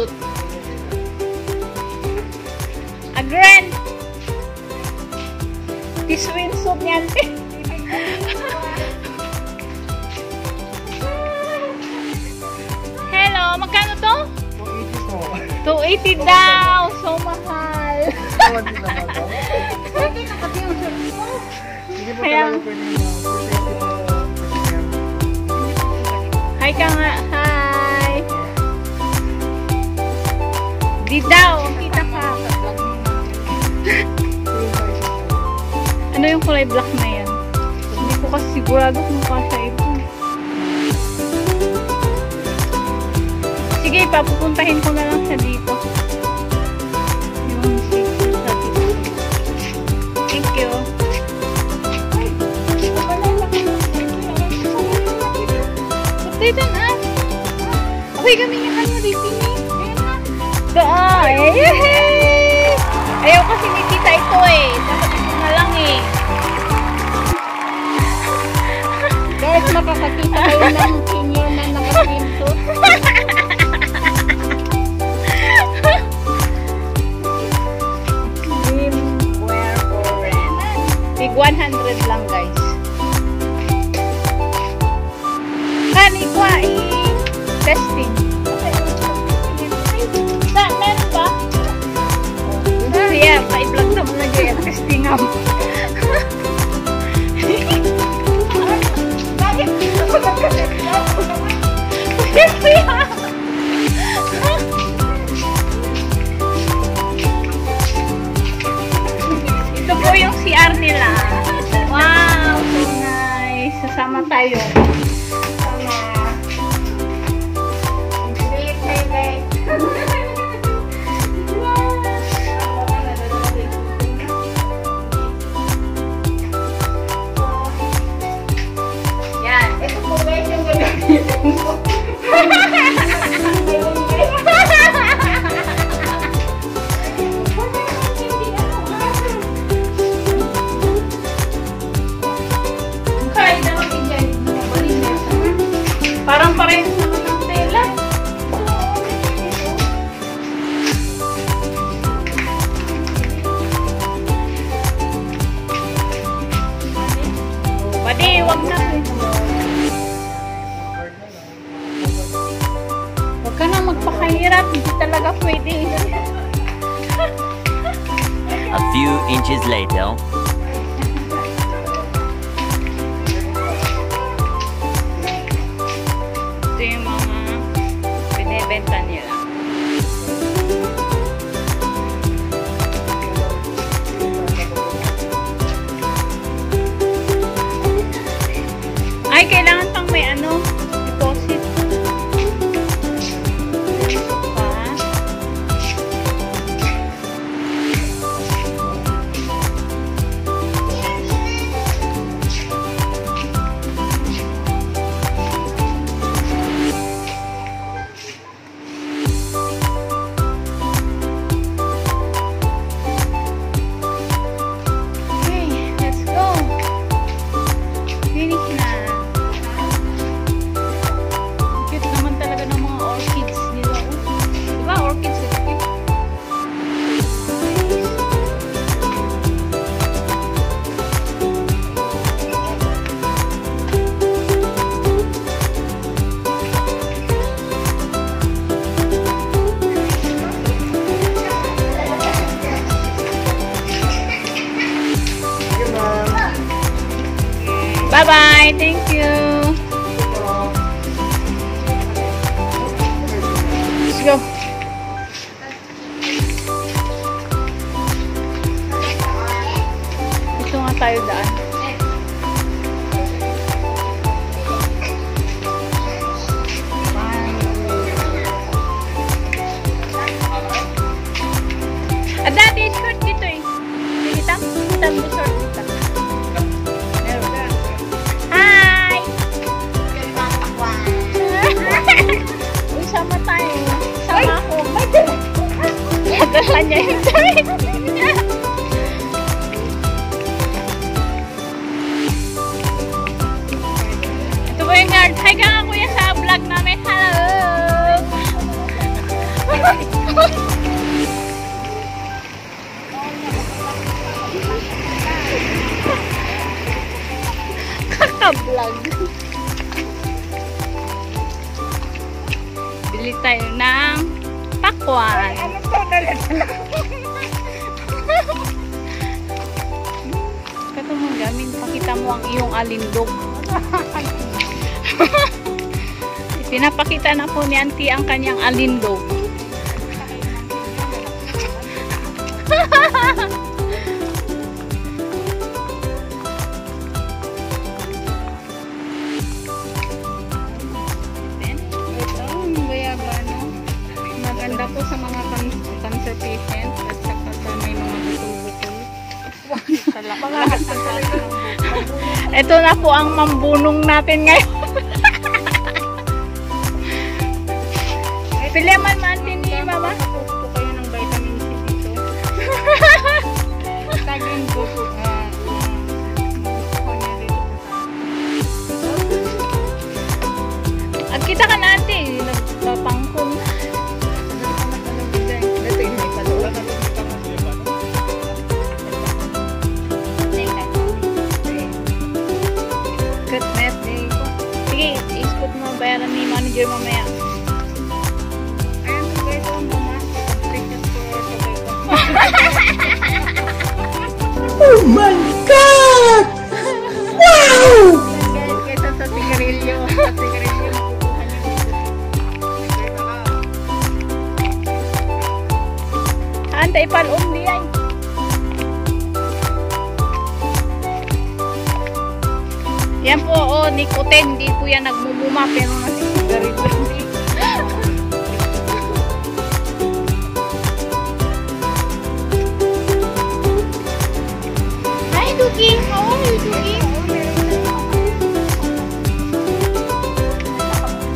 swimsuit. Agren! Di swimsuit niyan. Hello, magkano to? 280 daw. So mahal. Kaya, hi ka nga. Hi. Di daw. Kita ka. Ano yung kulay black na yan? Hindi ko kasi sigurado kung kasha ito. Sige, papupuntahin ko na lang siya dito. Yung swimsuit sa dito. Thank you. Dito na. Okay, kami nga ano dito ni. Yay! Ayaw kasi ni tita ito eh. Dapat ito na lang eh. Guys, makakakita kayo ng senior na naka-swimsuit. Swimwear for rent. Big 100 lang guys. Kanikwa testing. Meron ba? Yeah, pa-i-vlog na mo na dyan. Testing ako. Ito po yung CR nila. Wow, so nice. Sasama tayo. Parang parehas naman ng tela. Badi, wag na. Wag ka na magpakahirap. Hindi talaga pwede. A few inches later. Ito yung mga binibenta nila. Ay, kailangan pang may ano, deposit. Pa. Bye-bye. Thank you. Let's go. Ito nga tayo daan. At dati short dito eh. Kita? Kita mo short dito. Hi! Uy, sama tayo. Sama ako. Nadala niya yung damit. Ito po yung guard. Hi ka nga kuya sa vlog namin. Hello! Kaka-vlog. Bili tayo ng pakwan. Ano to? Dala-dala. Kato mo gamin, pakita mo ang iyong alindog. Pinapakita na po ni Auntie ang kanyang alindog. Ito, ang bayabano. Maganda po sa mga cancer patients at saka sa may mga bukol-bukol. Mga Ito na po ang mambunong natin ngayon. Pili man ni Mama. Nakapost po kayo ng vitamin C dito. Tagin po po. Gusto niya dito sa At kita ka na Auntie, nagpapangkong. Dito yung may palawa. Christmas day ko. Sige, ispot mo bayaran ni manager mamaya. Ayan po guys, ang mama. Precious for sabay ko. Oh my God! Wow! Guys, kaysa sa sigarilyo. Sa sigarilyo, makukuha niyo. Antay palom diyan. Yan po, nicotine. Di po yan nagmumuma pero nasisigarilyo. Hi, Duki. How are you, Duki?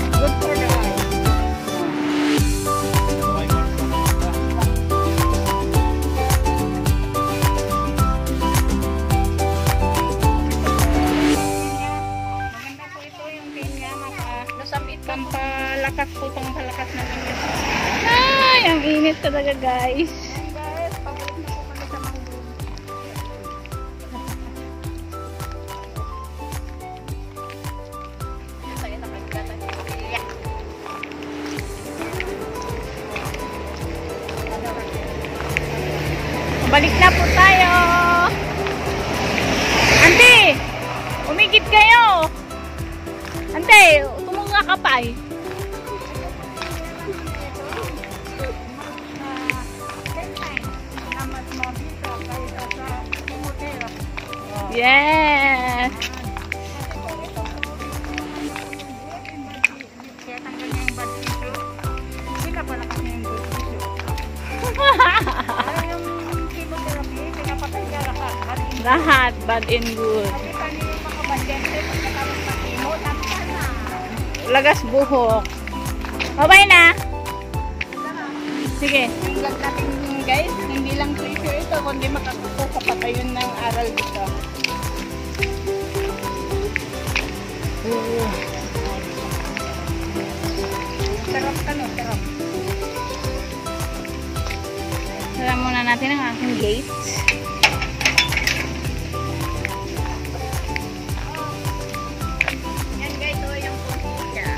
Good for the eyes. Maganda po ito yung pinya. Pampalakas po, pampalakas na ganyan. Ay, ang init talaga, guys. Ayan guys, pabalik na po kami sa mangrove. Balik na po tayo. Ante, umigit kayo. Ante, tumunga ka pa eh. Yes. Kaya tanggal niya yung bad tissue. Sila pala kasi yung good tissue. Yung chemotherapy, pinapatay niya lahat. Lahat, bad and good. Kasi kani yung mga pasyente, pagkatapos ng chemo, tapos na. Lagas buhok. Babay na. Sige. Yung vlog natin guys, hindi lang tissue ito, kundi makakapatayon ng aral dito. Sarap ka no, sarap. Sara muna natin ang aking gate. Yan guys, ito yung punsya.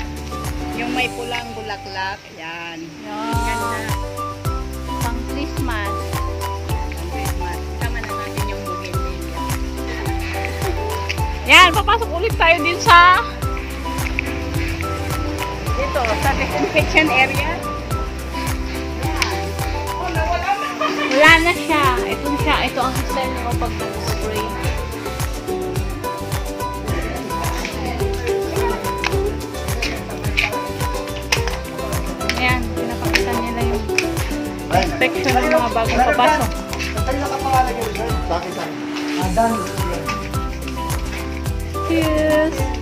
Yung may pulang bulaklak, yan. Ganda. Yan. Pang Christmas. Ang Christmas. Tama na natin yung bougainvillea. Yan, papasok ulit tayo din sa Dito, sa disinfection area. Yan. Oh, nawala na. wala na siya. Ito siya. Ito ang style ko pag nag-spray. Ayan, pinapakita nila yung inspection ng mga bagong papasok. Kanina ka pangalan yun, sir? Bakit tayo? Adan. Cheers!